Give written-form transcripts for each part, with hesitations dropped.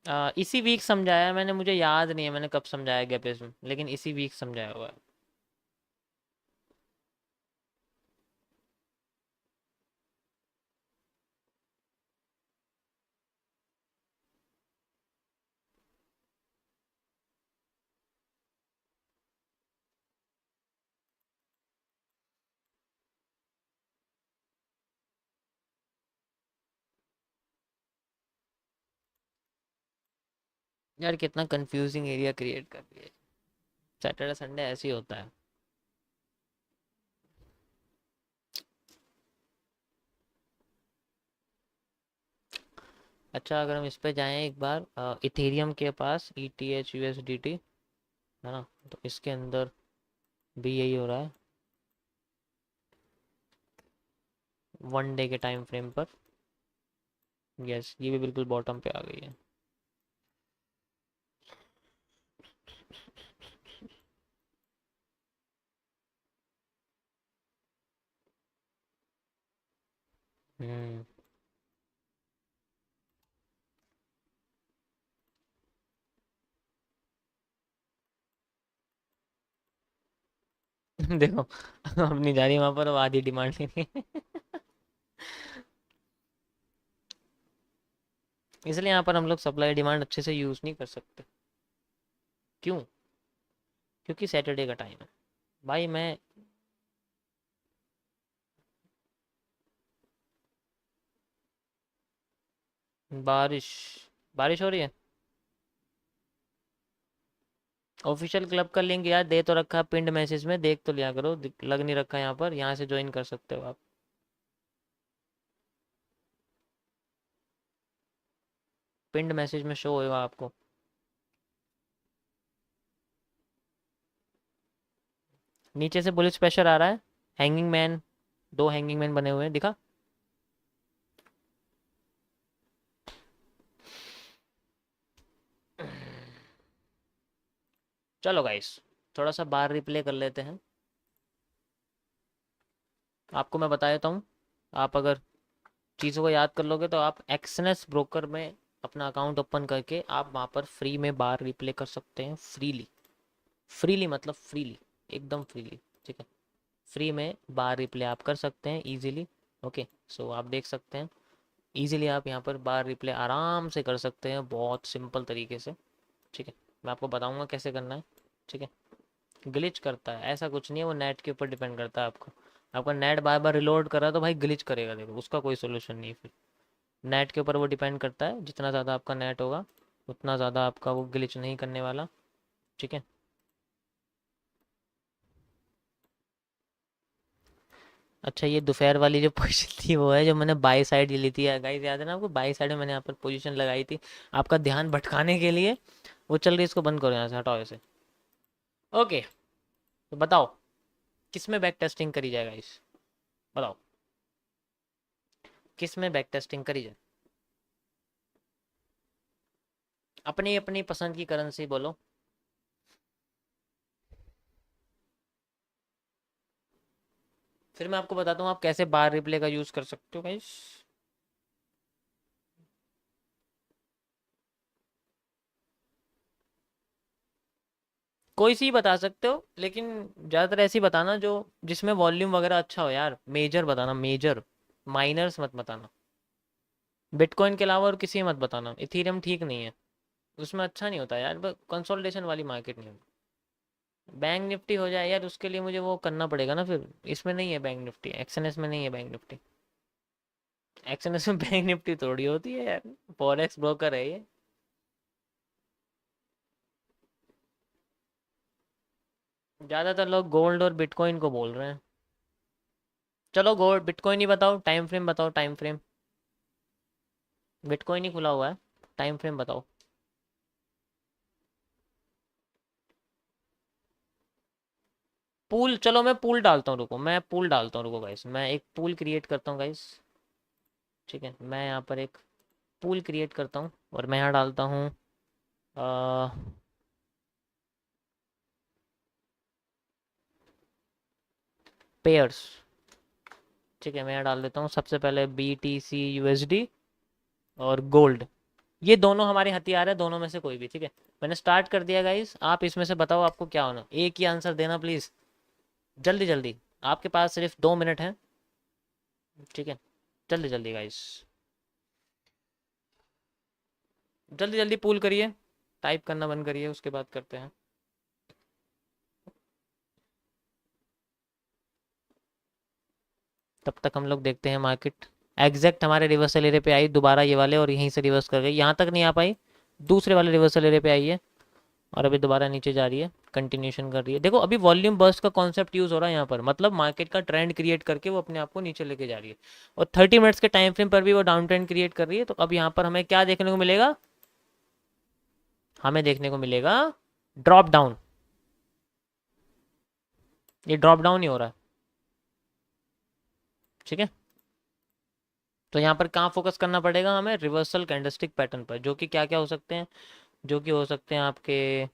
इसी वीक समझाया मैंने, मुझे याद नहीं है मैंने कब समझाया गैपिज्म, लेकिन इसी वीक समझाया हुआ है। यार कितना कंफ्यूजिंग एरिया क्रिएट कर दिया है। सैटरडे संडे ऐसे ही होता है। अच्छा, अगर हम इस पे जाएं एक बार, इथेरियम के पास ETH USDT है ना, तो इसके अंदर भी यही हो रहा है 1 डे के टाइम फ्रेम पर। यस, ये भी बिल्कुल बॉटम पे आ गई है। हम्म। देखो, अपनी जा रही वहां पर, अब आधी डिमांड लेनी है। इसलिए यहाँ पर हम लोग सप्लाई डिमांड अच्छे से यूज नहीं कर सकते। क्यों? क्योंकि सैटरडे का टाइम है भाई। मैं बारिश बारिश हो रही है। ऑफिशियल क्लब का लिंक यार दे तो रखा है पिंड मैसेज में, देख तो लिया करो, लग नहीं रखा यहाँ पर, यहाँ से ज्वाइन कर सकते हो आप। पिंड मैसेज में शो होगा आपको। नीचे से बुलिश प्रेशर आ रहा है। हैंगिंग मैन, 2 हैंगिंग मैन बने हुए हैं, दिखा। चलो गाइस, थोड़ा सा बार रिप्ले कर लेते हैं। आपको मैं बता देता हूँ, आप अगर चीज़ों को याद कर लोगे तो आप एक्सनेस ब्रोकर में अपना अकाउंट ओपन करके आप वहाँ पर फ्री में बार रिप्ले कर सकते हैं, फ्रीली। फ्रीली मतलब फ्रीली, एकदम फ्रीली। ठीक है, फ्री में बार रिप्ले आप कर सकते हैं इजीली। ओके, सो आप देख सकते हैं इजीली आप यहाँ पर बार रिप्ले आराम से कर सकते हैं, बहुत सिंपल तरीके से। ठीक है, मैं आपको बताऊंगा कैसे करना है। ठीक है, ग्लिच करता है ऐसा कुछ नहीं है, वो नेट के ऊपर डिपेंड करता है आपको। आपका नेट बार बार रिलोड कर रहा है तो भाई ग्लिच करेगा, देखो उसका कोई सोल्यूशन नहीं है फिर। नेट के ऊपर वो डिपेंड करता है, जितना ज़्यादा आपका नेट होगा उतना ज़्यादा आपका वो ग्लिच नहीं करने वाला। ठीक है। अच्छा, ये दोपहर वाली जो पोजीशन थी वो है जो मैंने बाई साइड ली थी गाइस, याद है ना आपको? बाई साइड में मैंने यहाँ पर पोजीशन लगाई थी आपका ध्यान भटकाने के लिए। वो चल रही है, इसको बंद करो, यहाँ से हटाओ इसे। ओके, तो बताओ किस में बैक टेस्टिंग करी जाएगा इस, बताओ किस में बैक टेस्टिंग करी जाए? अपनी अपनी पसंद की करेंसी बोलो। फिर मैं आपको बताता हूँ आप कैसे बार रिप्ले का यूज़ कर सकते हो गाइस। कोई सी बता सकते हो, लेकिन ज़्यादातर ऐसी बताना जो जिसमें वॉल्यूम वगैरह अच्छा हो यार, मेजर बताना, मेजर। माइनर्स मत बताना। बिटकॉइन के अलावा और किसी में मत बताना, इथीरियम ठीक नहीं है, उसमें अच्छा नहीं होता यार, कंसोलिडेशन वाली मार्केट नहीं होती। बैंक निफ्टी हो जाए यार, उसके लिए मुझे वो करना पड़ेगा ना फिर। इसमें नहीं है बैंक निफ्टी, एक्सएनएस में नहीं है बैंक निफ्टी। एक्सएनएस में बैंक निफ्टी थोड़ी होती है यार, फॉरेक्स ब्रोकर है ये। ज़्यादातर लोग गोल्ड और बिटकॉइन को बोल रहे हैं। चलो गोल्ड बिटकॉइन ही बताओ, टाइम फ्रेम बताओ, टाइम फ्रेम। बिटकॉइन ही खुला हुआ है, टाइम फ्रेम बताओ। पूल, चलो मैं पूल डालता हूँ, रुको मैं पूल डालता हूँ, रुको गाइस, मैं एक पूल क्रिएट करता हूँ गाइस। ठीक है, मैं यहाँ पर एक पूल क्रिएट करता हूँ और मैं यहाँ डालता हूँ पेयर्स। ठीक है, मैं यहाँ डाल देता हूँ सबसे पहले BTC USD और गोल्ड। ये दोनों हमारे हथियार है, दोनों में से कोई भी, ठीक है। मैंने स्टार्ट कर दिया गाइस, आप इसमें से बताओ आपको क्या होना, एक ही आंसर देना प्लीज, जल्दी जल्दी। आपके पास सिर्फ 2 मिनट है, ठीक है। जल्दी जल्दी गाइस, जल्दी जल्दी पूल करिए, टाइप करना बंद करिए, उसके बाद करते हैं। तब तक हम लोग देखते हैं मार्केट। एग्जैक्ट हमारे रिवर्सल एरिया पे आई दोबारा ये वाले, और यहीं से रिवर्स कर गई, यहाँ तक नहीं आ पाई, दूसरे वाले रिवर्सल एरिया पे आई है, और अभी दोबारा नीचे जा रही है, कंटिन्यूशन कर रही है। देखो अभी वॉल्यूम बर्स्ट का कॉन्सेप्ट यूज हो रहा है यहाँ पर, मतलब मार्केट का ट्रेंड क्रिएट करके वो अपने आप को नीचे लेके जा रही है, और 30 मिनट्स के टाइम फ्रेम पर भी वो डाउन ट्रेंड क्रिएट कर रही है। तो अब यहाँ पर हमें क्या देखने को मिलेगा, हमें देखने को मिलेगा ड्रॉप डाउन। ये ड्रॉप डाउन ही हो रहा है, ठीक है। तो यहाँ पर कहाँ फोकस करना पड़ेगा हमें, रिवर्सल कैंडलस्टिक पैटर्न पर, जो कि क्या क्या हो सकते हैं, जो कि हो सकते हैं आपके,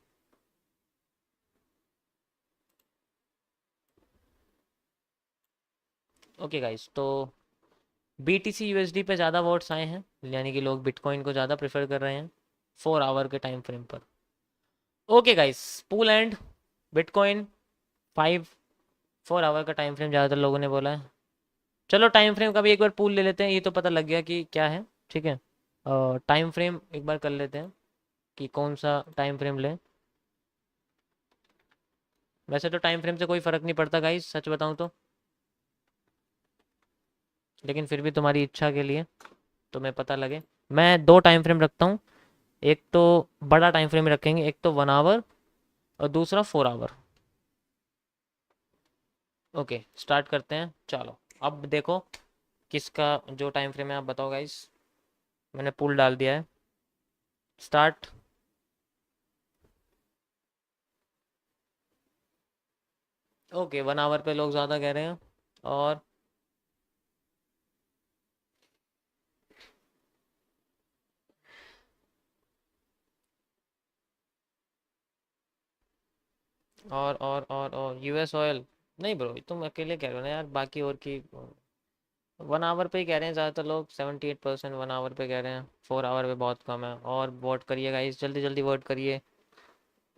ओके गाइस। तो BTC USD पे ज़्यादा वोट्स आए हैं, यानी कि लोग बिटकॉइन को ज़्यादा प्रेफर कर रहे हैं 4 आवर के टाइम फ्रेम पर। Okay guys, pool and bitcoin 4 hour का टाइम फ्रेम ज़्यादातर लोगों ने बोला है। चलो टाइम फ्रेम का भी एक बार पूल ले लेते हैं, ये तो पता लग गया कि क्या है, ठीक है। टाइम फ्रेम एक बार कर लेते हैं कि कौन सा टाइम फ्रेम लें। वैसे तो टाइम फ्रेम से कोई फ़र्क नहीं पड़ता गाइस, सच बताऊं तो, लेकिन फिर भी तुम्हारी इच्छा के लिए तुम्हें पता लगे, मैं 2 टाइम फ्रेम रखता हूँ। एक तो बड़ा टाइम फ्रेम रखेंगे, एक तो 1 आवर और दूसरा 4 आवर। ओके स्टार्ट करते हैं, चलो। अब देखो किसका जो टाइम फ्रेम है, आप बताओ गाइस। मैंने पुल डाल दिया है, स्टार्ट। ओके 1 आवर पे लोग ज़्यादा कह रहे हैं, और और US ऑयल। नहीं ब्रो, तुम अकेले कह रहे हो ना यार, बाकी और की 1 आवर पे ही कह रहे हैं ज़्यादातर लोग, 78% 1 आवर पे कह रहे हैं, 4 आवर पे बहुत कम है। और वोट करिए गाइस, जल्दी जल्दी वोट करिए,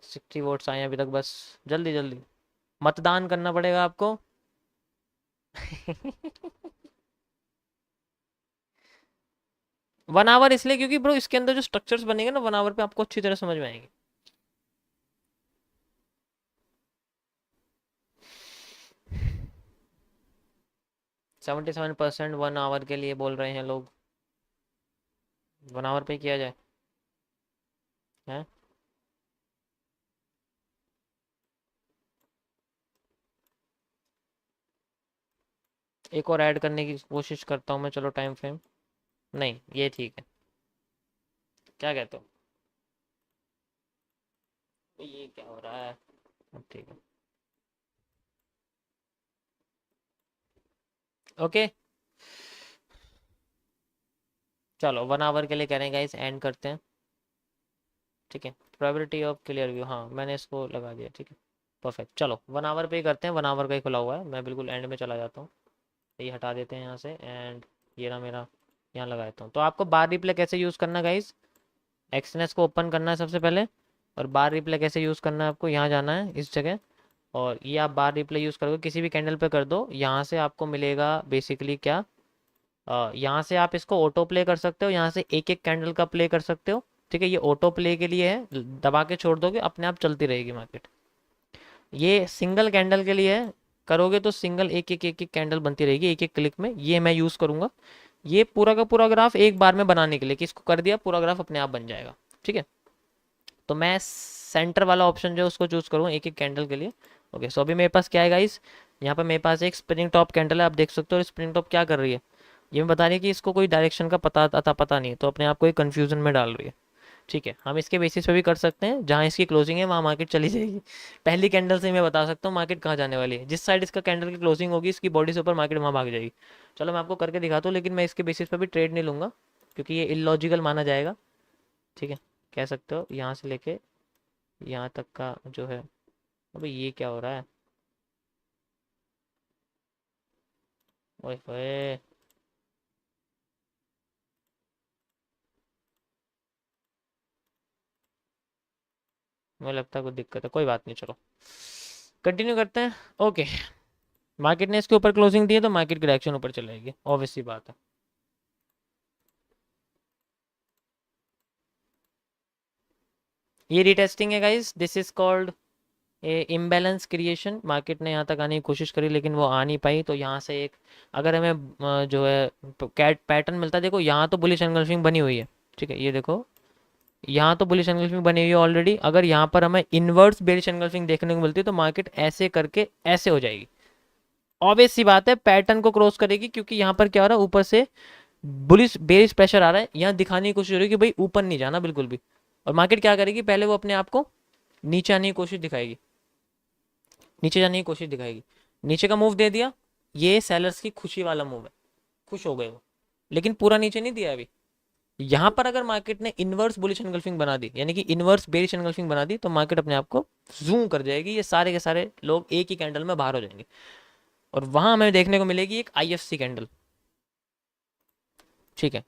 60 वोट्स आए हैं अभी तक, बस जल्दी जल्दी मतदान करना पड़ेगा आपको। 1 आवर इसलिए क्योंकि ब्रो इसके अंदर जो स्ट्रक्चर्स बनेंगे ना 1 आवर पे, आपको अच्छी तरह समझ में आएंगे। 77% 1 आवर के लिए बोल रहे हैं लोग, 1 आवर पे किया जाए है। एक और ऐड करने की कोशिश करता हूँ मैं, चलो टाइम फ्रेम, नहीं ये ठीक है, क्या कहते हो, ये क्या हो रहा है, अब ठीक है। ओके चलो 1 आवर के लिए कह रहे हैं गाइस, एंड करते हैं, ठीक है। प्रोबेबिलिटी ऑफ क्लियर व्यू, हाँ मैंने इसको लगा दिया, ठीक है। परफेक्ट, चलो 1 आवर पे ही करते हैं, 1 आवर का ही खुला हुआ है, मैं बिल्कुल एंड में चला जाता हूँ। ये हटा देते हैं यहाँ से, एंड ये ना मेरा, यहाँ लगा देता हूँ। तो आपको बार रिप्ले कैसे यूज़ करना गाइस, एक्सनेस को ओपन करना है सबसे पहले, और बार रिप्ले कैसे यूज़ करना है, आपको यहाँ जाना है इस जगह, और ये आप बार रिप्ले यूज़ करोगे किसी भी कैंडल पे कर दो, यहाँ से आपको मिलेगा बेसिकली क्या, यहाँ से आप इसको ऑटो प्ले कर सकते हो, यहाँ से एक एक कैंडल का प्ले कर सकते हो, ठीक है। ये ऑटो प्ले के लिए है, दबा के छोड़ दोगे अपने आप चलती रहेगी मार्केट। ये सिंगल कैंडल के लिए है, करोगे तो सिंगल एक एक कैंडल बनती रहेगी एक एक क्लिक में, ये मैं यूज़ करूँगा। ये पूरा का पूरा ग्राफ एक बार में बनाने के लिए, कि इसको कर दिया पूरा ग्राफ अपने आप बन जाएगा, ठीक है। तो मैं सेंटर वाला ऑप्शन जो है उसको चूज़ करूँगा एक एक कैंडल के लिए। ओके सो अभी मेरे पास क्या है गाइस, यहाँ पर मेरे पास एक स्प्रिंग टॉप कैंडल है, आप देख सकते हो। स्प्रिंग टॉप क्या कर रही है, ये मैं बता रही है कि इसको कोई डायरेक्शन का पता नहीं है, तो अपने आप को एक कन्फ्यूजन में डाल रही है, ठीक है। हम इसके बेसिस पे भी कर सकते हैं, जहाँ इसकी क्लोजिंग है वहाँ मार्केट चली जाएगी। पहली कैंडल से ही मैं बता सकता हूँ मार्केट कहाँ जाने वाली है, जिस साइड इसका कैंडल की क्लोजिंग होगी इसकी बॉडी से ऊपर मार्केट वहाँ भाग जाएगी। चलो मैं आपको करके दिखाता हूँ, लेकिन मैं इसके बेसिस पे भी ट्रेड नहीं लूँगा, क्योंकि ये इलॉजिकल माना जाएगा, ठीक है। कह सकते हो यहाँ से लेके यहाँ तक का जो है, अबे ये क्या हो रहा है, ओए होए। मुझे लगता है कोई दिक्कत है, कोई बात नहीं, चलो कंटिन्यू करते हैं। ओके, मार्केट ने इसके ऊपर क्लोजिंग दी है तो मार्केट की डायरेक्शन ऊपर चलेगी, ऑब्वियस सी बात है। ये रीटेस्टिंग है guys, this is called imbalance creation. Market ने यहाँ तक आने की कोशिश करी लेकिन वो आ नहीं पाई, तो यहाँ से एक अगर हमें जो है कैट पैटर्न मिलता है, देखो यहाँ तो बुलिश एनगल्फिंग बनी हुई है, ठीक है, ये देखो यहाँ तो बुलिश एनगल्फिंग बनी हुई है ऑलरेडी। अगर यहाँ पर हमें इनवर्स बेरिश एनगल्फिंग देखने को मिलती है तो मार्केट ऐसे करके ऐसे हो जाएगी, ऑब्वियस सी बात है पैटर्न को क्रॉस करेगी, क्योंकि यहाँ पर क्या हो रहा है, ऊपर से बुलिश बेरिश प्रेशर आ रहा है, यहाँ दिखाने की कोशिश हो रही है कि भाई ऊपर नहीं जाना बिल्कुल भी। और मार्केट क्या करेगी, पहले वो अपने आप को नीचे आने की कोशिश दिखाएगी, नीचे जाने की कोशिश दिखाएगी। नीचे का मूव दे दिया, ये सेलर्स की खुशी वाला मूव है, खुश हो गए वो, लेकिन पूरा नीचे नहीं दिया अभी। यहाँ पर अगर मार्केट ने इनवर्स बुलिश एनगल्फिंग बना दी, यानी कि इनवर्स बेरिश एनगल्फिंग बना दी, तो मार्केट अपने आप को जूम कर जाएगी, ये सारे के सारे लोग एक ही कैंडल में बाहर हो जाएंगे, और वहां हमें देखने को मिलेगी एक आईएफसी कैंडल, ठीक है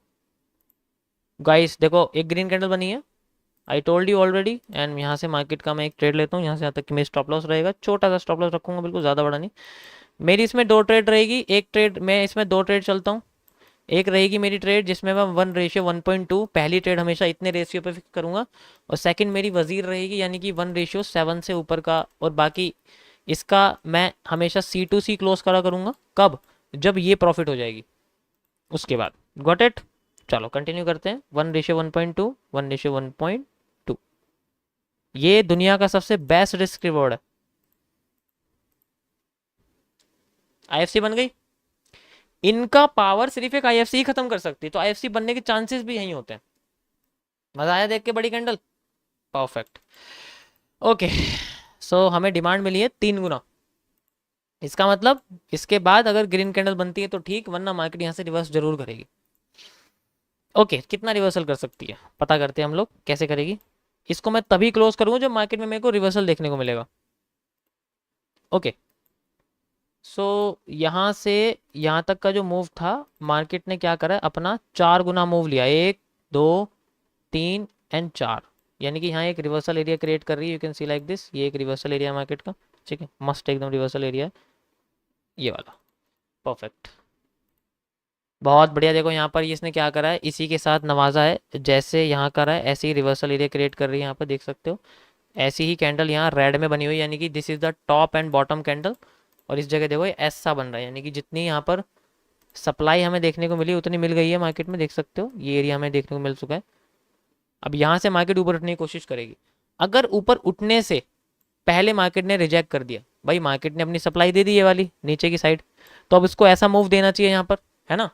गाइस। देखो एक ग्रीन कैंडल बनी है, I told you already. And यहाँ से मार्केट का मैं एक ट्रेड लेता हूँ, यहाँ से यहाँ तक कि मेरी स्टॉप लॉस रहेगा, छोटा सा स्टॉप लॉस रखूंगा, बिल्कुल ज़्यादा बड़ा नहीं। मेरी इसमें दो ट्रेड रहेगी, एक ट्रेड मैं इसमें दो ट्रेड चलता हूँ। एक रहेगी मेरी ट्रेड जिसमें मैं 1:1.2 पहली ट्रेड हमेशा इतने रेशियो पे फिक्स करूंगा, और सेकंड मेरी वजीर रहेगी यानी कि 1:7 से ऊपर का, और बाकी इसका मैं हमेशा C2C क्लोज करा करूंगा, कब, जब ये प्रॉफिट हो जाएगी उसके बाद। गॉट इट, चलो कंटिन्यू करते हैं। 1:1.2, 1:1.2, ये दुनिया का सबसे बेस्ट रिस्क रिवॉर्ड है। आईएफसी बन गई, इनका पावर सिर्फ एक आईएफसी ही खत्म कर सकती है, तो आईएफसी बनने के चांसेस भी यही होते हैं। मजा आया देख के बड़ी कैंडल, परफेक्ट। ओके, सो हमें डिमांड मिली है 3 गुना, इसका मतलब इसके बाद अगर ग्रीन कैंडल बनती है तो ठीक, वरना मार्केट यहाँ से रिवर्स जरूर करेगी। ओके, कितना रिवर्सल कर सकती है पता करते हैं हम लोग, कैसे करेगी। इसको मैं तभी क्लोज करूंगा जब मार्केट में मेरे को रिवर्सल देखने को मिलेगा। ओके, सो यहाँ से यहाँ तक का जो मूव था, मार्केट ने क्या करा, अपना 4 गुना मूव लिया, 1 2 3 एंड 4, यानी कि यहाँ एक रिवर्सल एरिया क्रिएट कर रही है, you can see like this, ये एक रिवर्सल एरिया मार्केट का, ठीक है, मस्त एकदम रिवर्सल एरिया है ये वाला, परफेक्ट, बहुत बढ़िया। देखो यहाँ पर इसने क्या करा है, इसी के साथ नवाजा है, जैसे यहाँ करा है ऐसे ही रिवर्सल एरिया क्रिएट कर रही है, यहाँ पर देख सकते हो ऐसी ही कैंडल यहाँ रेड में बनी हुई, यानी कि this is the top and bottom candle, और इस जगह देखो ये ऐसा बन रहा है, यानी कि जितनी यहाँ पर सप्लाई हमें देखने को मिली उतनी मिल गई है मार्केट में, देख सकते हो ये एरिया हमें देखने को मिल चुका है। अब यहाँ से मार्केट ऊपर उठने की कोशिश करेगी, अगर ऊपर उठने से पहले मार्केट ने रिजेक्ट कर दिया, भाई मार्केट ने अपनी सप्लाई दे दी ये वाली नीचे की साइड, तो अब इसको ऐसा मूव देना चाहिए यहाँ पर, है ना।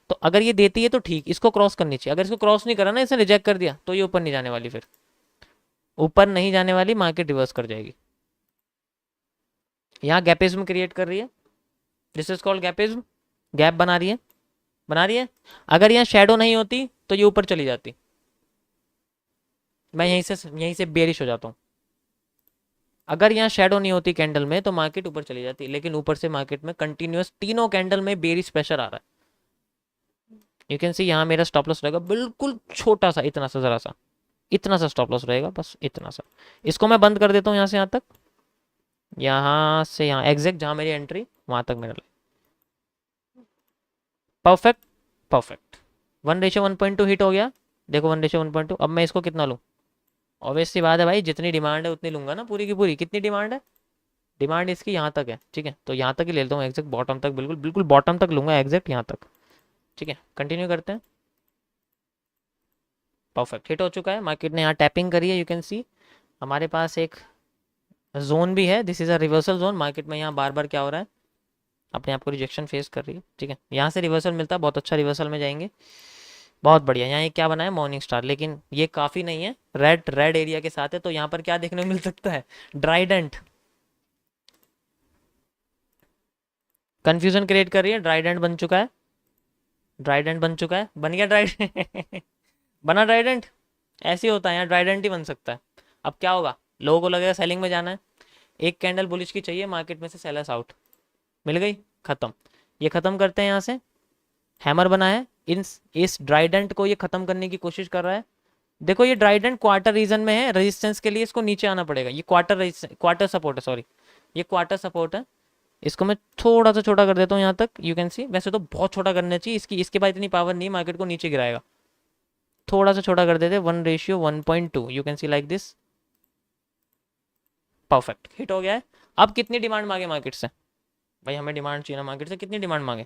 तो अगर ये देती है तो ठीक, इसको क्रॉस करनी चाहिए, अगर इसको क्रॉस नहीं करा ना, इसने रिजेक्ट कर दिया, तो ये ऊपर नहीं जाने वाली, फिर ऊपर नहीं जाने वाली, मार्केट रिवर्स कर जाएगी। यहाँ गैपिज्म क्रिएट कर रही है, दिस इज कॉल्ड गैपिज्म, गैप बना रही है, बना रही है। अगर यहाँ शेडो नहीं होती तो ये ऊपर चली जाती, मैं यहीं से बेरिश हो जाता हूँ। अगर यहाँ शेडो नहीं होती कैंडल में तो मार्केट ऊपर चली जाती, लेकिन ऊपर से मार्केट में कंटिन्यूअस तीनों कैंडल में बेरिश प्रेशर आ रहा है। यू कैन सी यहाँ मेरा स्टॉप लॉस रहेगा बिल्कुल छोटा सा, इतना सा, जरा सा, इतना सा स्टॉप लॉस रहेगा, बस इतना सा। इसको मैं बंद कर देता हूँ यहाँ से यहाँ तक, यहाँ से यहाँ एग्जैक्ट जहाँ मेरी एंट्री वहां तक मेरा, परफेक्ट परफेक्ट। 1:1.2 हिट हो गया, देखो 1:1.2। अब मैं इसको कितना लूँ, ऑब्वियस सी बात है भाई, जितनी डिमांड है उतनी लूंगा ना, पूरी की पूरी। कितनी डिमांड है, डिमांड इसकी यहाँ तक है, ठीक है, तो यहाँ तक ही ले लेता हूँ, एग्जैक्ट बॉटम तक, बिल्कुल बिल्कुल बॉटम तक लूंगा, एग्जैक्ट यहाँ तक, ठीक है। कंटिन्यू करते हैं, परफेक्ट हिट हो चुका है, मार्केट ने यहाँ टैपिंग करी है, यू कैन सी हमारे पास एक जोन भी है, this is a reversal zone. Market में यहाँ बार बार क्या हो रहा है, अपने आप को रिजेक्शन फेस कर रही है, ठीक है, यहाँ से रिवर्सल मिलता है, बहुत अच्छा रिवर्सल में जाएंगे, बहुत बढ़िया। यहाँ ये क्या बना है, मॉर्निंग स्टार, लेकिन ये काफ़ी नहीं है, रेड रेड एरिया के साथ है, तो यहाँ पर क्या देखने को मिल सकता है, ड्राइडेंट, कंफ्यूजन क्रिएट कर रही है, ड्राइडेंट बन चुका है, ड्राइडेंट बन चुका है, बन गया ड्राइडेंट बना ड्राइडेंट, ऐसे ही होता है, यहाँ ड्राइडेंट ही बन सकता है। अब क्या होगा, लोगों को लगेगा सेलिंग में जाना है, एक कैंडल बुलिश की चाहिए, मार्केट में से सेलर्स आउट, मिल गई, खत्म। ये खत्म करते हैं, यहाँ से हैमर बना है, इस ड्राइडेंट को ये खत्म करने की कोशिश कर रहा है, देखो ये ड्राइडेंट क्वार्टर रीजन में है, रेजिस्टेंस के लिए इसको नीचे आना पड़ेगा। ये क्वार्टर सपोर्ट है, सॉरी, ये क्वार्टर सपोर्ट है। इसको मैं थोड़ा सा छोटा कर देता हूँ यहाँ तक, यू कैन सी। वैसे तो बहुत छोटा करना चाहिए, इसकी इसके बाद इतनी पावर नहीं, मार्केट को नीचे गिराएगा। थोड़ा सा छोटा कर देते, 1:1.2, you can see like this. Perfect, hit हो गया है। अब कितनी डिमांड मांगे मार्केट से? भाई हमें डिमांड चाहिए ना मार्केट से, कितनी डिमांड मांगे?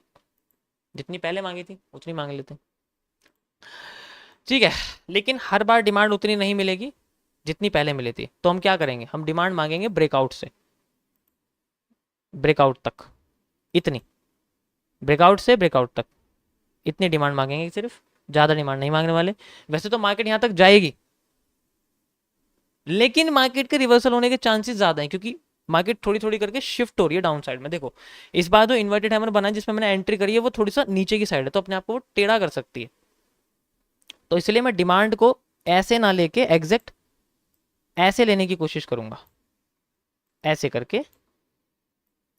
जितनी पहले मांगी थी उतनी मांग लेते हैं, ठीक है। लेकिन हर बार डिमांड उतनी नहीं मिलेगी जितनी पहले मिली थी, तो हम क्या करेंगे, हम डिमांड मांगेंगे ब्रेकआउट से, ब्रेकआउट तक, इतनी, ब्रेकआउट से ब्रेकआउट तक इतनी डिमांड मांगेंगे सिर्फ, ज़्यादा डिमांड नहीं मांगने वाले। वैसे तो मार्केट यहाँ तक जाएगी, लेकिन मार्केट के रिवर्सल होने के चांसेस ज़्यादा हैं, क्योंकि मार्केट थोड़ी थोड़ी करके शिफ्ट हो रही है डाउन साइड में। देखो इस बार जो इन्वर्टेड हैमर बना है जिसमें मैंने एंट्री करी है, वो थोड़ी सा नीचे की साइड है, तो अपने आप को वो टेढ़ा कर सकती है। तो इसलिए मैं डिमांड को ऐसे ना लेके एग्जैक्ट ऐसे लेने की कोशिश करूंगा, ऐसे करके,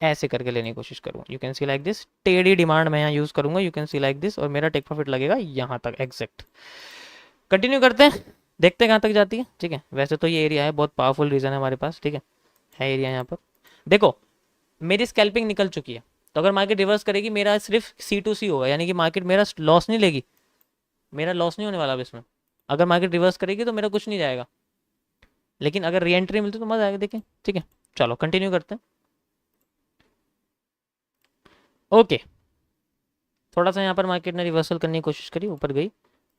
ऐसे करके लेने की कोशिश करूंगा। You can see like this, टेढ़ी डिमांड मैं यहाँ यूज करूंगा, you can see like this, और मेरा टेक प्रॉफिट लगेगा यहाँ तक एग्जैक्ट। कंटिन्यू करते हैं, देखते हैं कहाँ तक जाती है, ठीक है। वैसे तो ये एरिया है, बहुत पावरफुल रीजन है हमारे पास, ठीक है एरिया यहाँ पर। देखो मेरी स्कैल्पिंग निकल चुकी है, तो अगर मार्केट रिवर्स करेगी मेरा सिर्फ C2C होगा, यानी कि मार्केट मेरा लॉस नहीं लेगी, मेरा लॉस नहीं होने वाला अब इसमें। अगर मार्केट रिवर्स करेगी तो मेरा कुछ नहीं जाएगा, लेकिन अगर री एंट्री मिलती तो मजा आएगा, देखें, ठीक है। चलो कंटिन्यू करते हैं। ओके, थोड़ा सा यहाँ पर मार्केट ने रिवर्सल करने की कोशिश करी, ऊपर गई,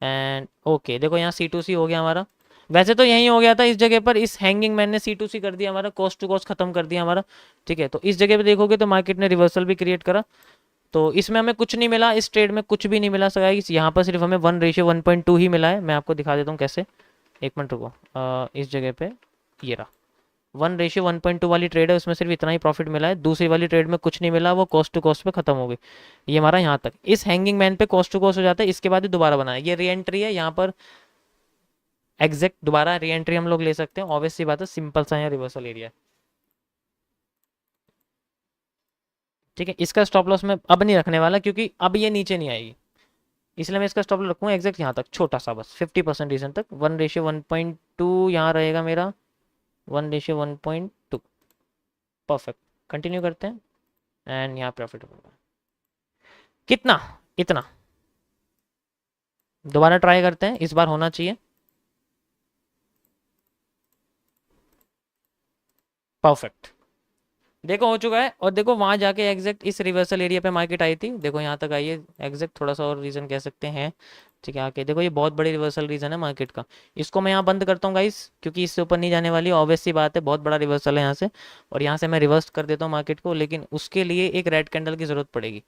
एंड ओके देखो यहाँ C2C हो गया हमारा। वैसे तो यही हो गया था इस जगह पर, इस हैंगिंग मैन ने C2C कर दिया हमारा, कॉस्ट टू कॉस्ट खत्म कर दिया हमारा, ठीक है। तो इस जगह पे देखोगे तो मार्केट ने रिवर्सल भी क्रिएट करा, तो इसमें हमें कुछ नहीं मिला, इस ट्रेड में कुछ भी नहीं मिला सगा, यहाँ पर सिर्फ हमें 1:1.2 ही मिला है। मैं आपको दिखा देता हूँ कैसे, एक मिनट रुको, इस जगह पे ये रहा 1:1.2 वाली ट्रेड है, उसमें सिर्फ इतना ही प्रॉफिट मिला है। दूसरी वाली ट्रेड में कुछ नहीं मिला, वो कॉस्ट टू कॉस्ट पे खत्म हो गई। ये हमारा यहाँ तक, इस हैंगिंग मैन पे कॉस्ट टू कॉस्ट हो जाता है, इसके बाद ही दोबारा बनाया। ये री एंट्री है यहाँ पर, एग्जैक्ट दोबारा री एंट्री हम लोग ले सकते हैं, ऑब्वियस सी बात है, सिंपल सा यहाँ रिवर्सल एरिया है, ठीक है। इसका स्टॉप लॉस मैं अब नहीं रखने वाला, क्योंकि अब ये नीचे नहीं आएगी, इसलिए मैं इसका स्टॉप लॉस रखूँगा एग्जैक्ट यहाँ तक, छोटा सा बस 50% रीजन तक। 1:1.2 यहाँ रहेगा मेरा, 1:1.2, परफेक्ट। कंटिन्यू करते हैं, एंड यहाँ प्रॉफिट होगा कितना, इतना। दोबारा ट्राई करते हैं, इस बार होना चाहिए, परफेक्ट। देखो हो चुका है, और देखो वहां जाके एग्जैक्ट इस रिवर्सल एरिया पे मार्केट आई थी, देखो यहाँ तक आई है एग्जैक्ट, थोड़ा सा और रीजन कह सकते हैं, ठीक है। आके देखो ये बहुत बड़ी रिवर्सल रीजन है मार्केट का। इसको मैं यहाँ बंद करता हूँ गाइस, क्योंकि इससे ऊपर नहीं जाने वाली, ऑब्वियस सी बात है, बहुत बड़ा रिवर्सल है यहाँ से, और यहाँ से मैं रिवर्स कर देता हूँ मार्केट को, लेकिन उसके लिए एक रेड कैंडल की जरूरत पड़ेगी।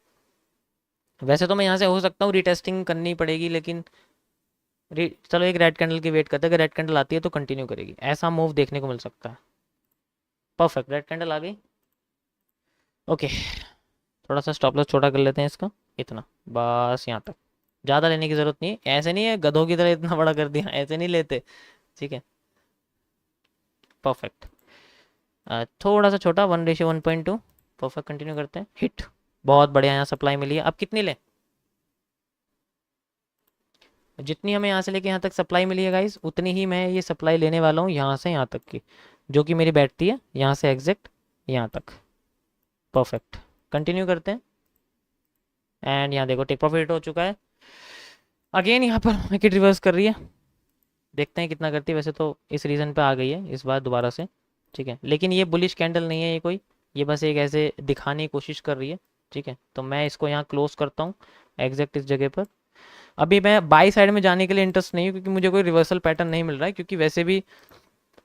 वैसे तो मैं यहाँ से हो सकता हूँ रीटेस्टिंग करनी पड़ेगी, लेकिन चलो एक रेड कैंडल की वेट करते हैं, अगर रेड कैंडल आती है तो कंटिन्यू करेगी, ऐसा मूव देखने को मिल सकता है। परफेक्ट, रेड कैंडल आ गई, ओके। थोड़ा सा स्टॉप लॉस छोटा कर लेते हैं इसका, इतना, बस यहाँ तक, ज़्यादा लेने की ज़रूरत नहीं है। ऐसे नहीं है गधों की तरह इतना बड़ा कर दिया, ऐसे नहीं लेते, ठीक है। परफेक्ट, थोड़ा सा छोटा, 1:1.2, परफेक्ट। कंटिन्यू करते हैं, हिट, बहुत बढ़िया, यहाँ सप्लाई मिली है। अब कितनी लें, जितनी हमें यहाँ से लेके यहाँ तक सप्लाई मिली है गाइस, उतनी ही मैं ये सप्लाई लेने वाला हूँ यहाँ से यहाँ तक की, जो कि मेरी बैठती है यहाँ से एग्जैक्ट यहाँ तक, परफेक्ट। कंटिन्यू करते हैं, एंड यहाँ देखो टेक प्रॉफिट हो चुका है। अगेन यहाँ पर मार्केट रिवर्स कर रही है, देखते हैं कितना करती है। वैसे तो इस रीज़न पे आ गई है इस बार दोबारा से, ठीक है, लेकिन ये बुलिश कैंडल नहीं है ये कोई, ये बस एक ऐसे दिखाने की कोशिश कर रही है, ठीक है। तो मैं इसको यहाँ क्लोज करता हूँ एग्जैक्ट इस जगह पर। अभी मैं बाई साइड में जाने के लिए इंटरेस्ट नहीं हूँ, क्योंकि मुझे कोई रिवर्सल पैटर्न नहीं मिल रहा है, क्योंकि वैसे भी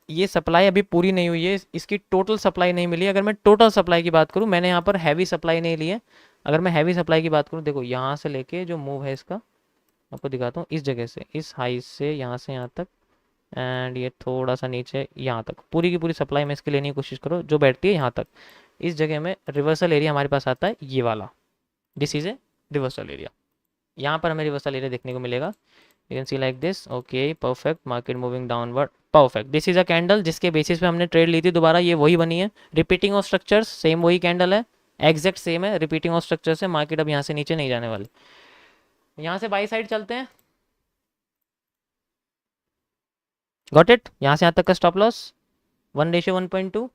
ये सप्लाई अभी पूरी नहीं हुई है, इसकी टोटल सप्लाई नहीं मिली है। अगर मैं टोटल सप्लाई की बात करूँ, मैंने यहाँ पर हैवी सप्लाई नहीं ली है, अगर मैं हैवी सप्लाई की बात करूँ, देखो यहाँ से लेके जो मूव है इसका आपको दिखाता हूँ, इस जगह से, इस हाई से यहाँ से यहाँ तक, एंड ये थोड़ा सा नीचे यहाँ तक, पूरी की पूरी सप्लाई में इसके लेने की कोशिश करो, जो बैठती है यहाँ तक। इस जगह में रिवर्सल एरिया हमारे पास आता है ये वाला, this is a reversal area, यहाँ पर हमें रिवर्सल एरिया देखने को मिलेगा। You can see like this, okay perfect, market moving downward, perfect. This is a candle जिसके बेसिस पे हमने ट्रेड ली थी, दोबारा ये वही बनी है, रिपीटिंग ऑफ स्ट्रक्चर्स, सेम वही कैंडल है, एग्जैक्ट सेम है, रिपीटिंग ऑफ स्ट्रक्चर से मार्केट अब यहाँ से नीचे नहीं जाने वाली। यहाँ से बाई साइड चलते हैं, गॉट इट। यहाँ से यहाँ तक का stop loss 1:1.2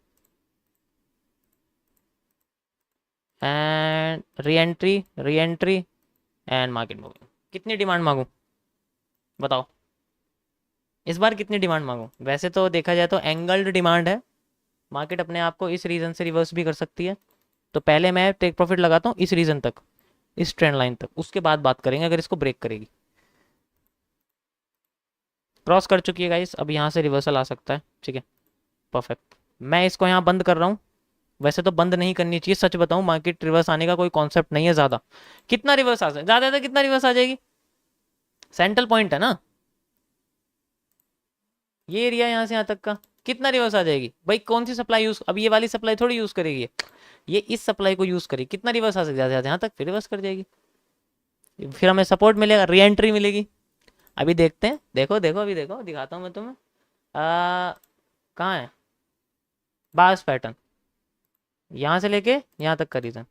and re entry and market moving. कितनी डिमांड मांगू बताओ, इस बार कितनी डिमांड मांगू? वैसे तो देखा जाए तो एंगल्ड डिमांड है, मार्केट अपने आप को इस रीजन से रिवर्स भी कर सकती है। तो पहले मैं टेक प्रॉफिट लगाता हूँ इस रीजन तक, इस ट्रेंड लाइन तक, उसके बाद बात करेंगे अगर इसको ब्रेक करेगी। क्रॉस कर चुकी है गाइस, अब यहाँ से रिवर्सल आ सकता है, ठीक है परफेक्ट। मैं इसको यहाँ बंद कर रहा हूँ। वैसे तो बंद नहीं करनी चाहिए, सच बताऊं मार्केट रिवर्स आने का कोई कॉन्सेप्ट नहीं है ज़्यादा। कितना रिवर्स आ सकता है ज़्यादा, कितना रिवर्स आ जाएगी? सेंट्रल पॉइंट है ना ये एरिया, यहाँ से यहाँ तक का कितना रिवर्स आ जाएगी भाई? कौन सी सप्लाई यूज, अब ये वाली सप्लाई थोड़ी यूज करेगी ये इस सप्लाई को यूज करेगी। कितना रिवर्स आ सकता है? यहाँ तक, फिर रिवर्स कर जाएगी, फिर हमें सपोर्ट मिलेगा, री एंट्री मिलेगी। अभी देखते हैं, देखो देखो अभी देखो, दिखाता हूँ मैं तुम्हें। कहाँ है बास पैटर्न? यहाँ से लेके यहाँ तक का रीजन,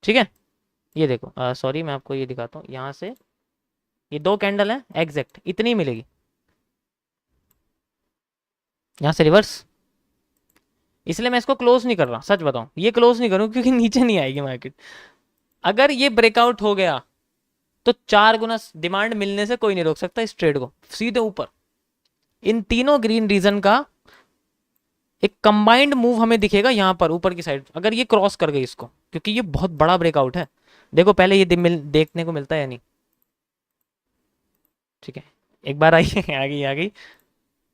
ठीक है। ये देखो, सॉरी मैं आपको ये दिखाता हूँ, यहाँ से ये 2 कैंडल है एग्जैक्ट, इतनी मिलेगी। यहाँ से रिवर्स, इसलिए मैं इसको क्लोज नहीं कर रहा, सच बताऊं ये क्लोज नहीं करूँ क्योंकि नीचे नहीं आएगी मार्केट। अगर ये ब्रेकआउट हो गया तो 4 गुना डिमांड मिलने से कोई नहीं रोक सकता इस ट्रेड को, सीधे ऊपर। इन तीनों ग्रीन रीजन का एक कंबाइंड मूव हमें दिखेगा यहाँ पर ऊपर की साइड, अगर ये क्रॉस कर गई इसको, क्योंकि ये बहुत बड़ा ब्रेकआउट है। देखो पहले ये देखने को मिलता है या नहीं, ठीक है। एक बार आई आ गई आ गई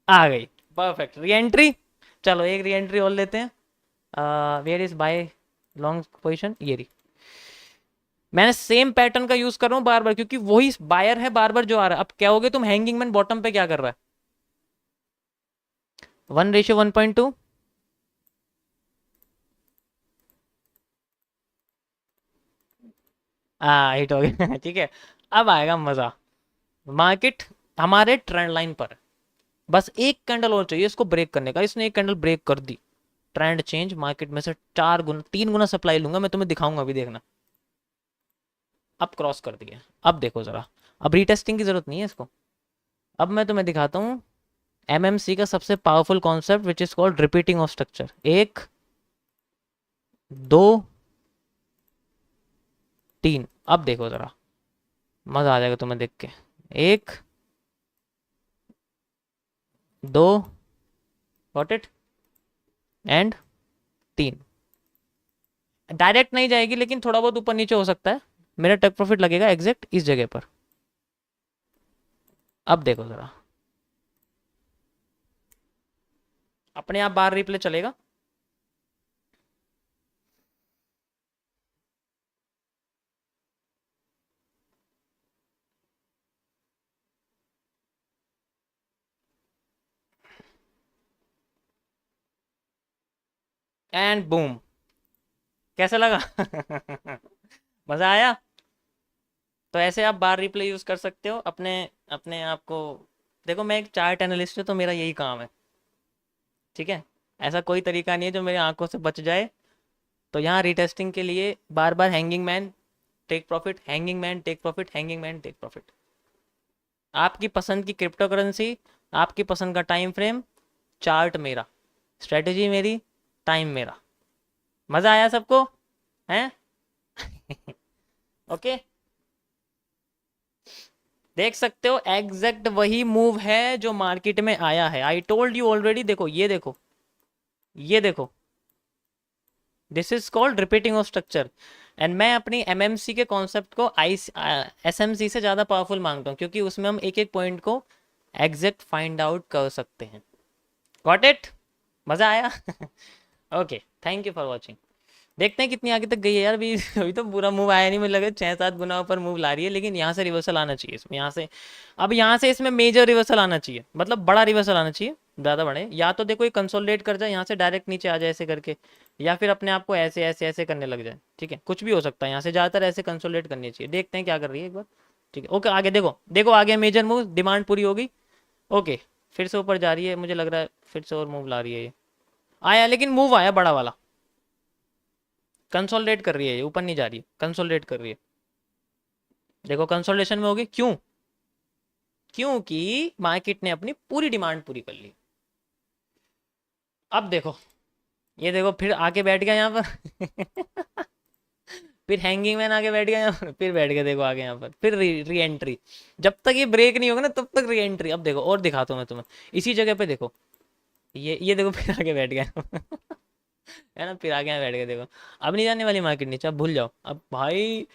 आ गई, परफेक्ट री एंट्री। चलो एक री एंट्री और लेते हैं। Where is buy long position, ये रही। मैंने सेम पैटर्न का यूज कर रहा हूँ बार बार, क्योंकि वही बायर है बार बार जो आ रहा है। अब क्या हो गया, तुम हैंगिंग मैन बॉटम पे क्या कर रहा है? 1:1.2, हिट हो गया ठीक है। अब आएगा मजा, मार्केट हमारे ट्रेंड लाइन पर है। बस एक कैंडल और चाहिए इसको ब्रेक करने का, इसने एक कैंडल ब्रेक कर दी, ट्रेंड चेंज। मार्केट में से 4 गुना 3 गुना सप्लाई लूंगा मैं, तुम्हें दिखाऊंगा अभी, देखना। अब क्रॉस कर दिया, अब देखो जरा, अब रीटेस्टिंग की जरूरत नहीं है इसको। अब मैं तुम्हें दिखाता हूँ एमएमसी का सबसे powerful concept which is called repeating of structure. 1 2 3, अब देखो जरा, मजा आ जाएगा तुम्हें देख के। 1 2, गॉट इट, एंड 3। डायरेक्ट नहीं जाएगी लेकिन थोड़ा बहुत ऊपर नीचे हो सकता है। मेरा टेक प्रॉफिट लगेगा एग्जैक्ट इस जगह पर। अब देखो जरा, अपने आप बार रिप्ले चलेगा। एंड बूम, कैसा लगा मजा आया? तो ऐसे आप बार रिप्ले यूज कर सकते हो अपने अपने आप को। देखो मैं एक चार्ट एनालिस्ट हूँ तो मेरा यही काम है, ठीक है। ऐसा कोई तरीका नहीं है जो मेरी आंखों से बच जाए। तो यहाँ रिटेस्टिंग के लिए बार बार hanging man take profit, hanging man take profit, hanging man take profit. आपकी पसंद की क्रिप्टो करेंसी, आपकी पसंद का टाइम फ्रेम, चार्ट मेरा, स्ट्रेटजी मेरी, टाइम मेरा। मजा आया सबको हैं ओके देख सकते हो एग्जैक्ट वही मूव है जो मार्केट में आया है। I told you already. देखो ये देखो, ये देखो, this is called repeating of structure. And मैं अपनी एमएमसी के कॉन्सेप्ट को आई एसएमसी से ज़्यादा पावरफुल मांगता हूँ, क्योंकि उसमें हम एक एक पॉइंट को एग्जैक्ट फाइंड आउट कर सकते हैं। Got it? मज़ा आया okay, thank you for watching. देखते हैं कितनी आगे तक गई है यार। अभी अभी तो पूरा मूव आया नहीं, मुझे लगा 6-7 गुना ऊपर मूव ला रही है, लेकिन यहाँ से रिवर्सल आना चाहिए इसमें, यहाँ से। अब यहाँ से इसमें मेजर रिवर्सल आना चाहिए, मतलब बड़ा रिवर्सल आना चाहिए, ज़्यादा बड़े। या तो देखो ये कंसोलिडेट कर जाए यहाँ से डायरेक्ट नीचे आ जाए ऐसे करके, या फिर अपने आप को ऐसे ऐसे ऐसे करने लग जाए, ठीक है। कुछ भी हो सकता है, यहाँ से ज़्यादातर ऐसे कंसोलिडेट करनी चाहिए। देखते हैं क्या कर रही है एक बार, ठीक है। ओके आगे देखो, देखो आगे मेजर मूव, डिमांड पूरी होगी। ओके फिर से ऊपर जा रही है, मुझे लग रहा है फिर से और मूव ला रही है। ये आया, लेकिन मूव आया बड़ा वाला, कंसोलिडेट कर रही है, ये ऊपर नहीं जा रही है, कंसोलिडेट कर रही है। देखो कंसोलिडेशन में होगी, क्यों? क्योंकि मार्केट ने अपनी पूरी डिमांड पूरी कर ली। अब देखो, ये देखो फिर आके बैठ गया यहाँ पर फिर हैंगिंग मैन आके बैठ गया यहाँ पर, फिर बैठ गया देखो आगे यहाँ पर, फिर री एंट्री। जब तक ये ब्रेक नहीं होगा ना तब तक री एंट्री। अब देखो और दिखाता हूँ मैं तुम्हें, इसी जगह पे देखो, ये देखो फिर आगे बैठ गया है ना, फिर आगे यहाँ बैठ गया देखो। अब नहीं जाने वाली मार्केट नीचे, अब भूल जाओ अब भाई।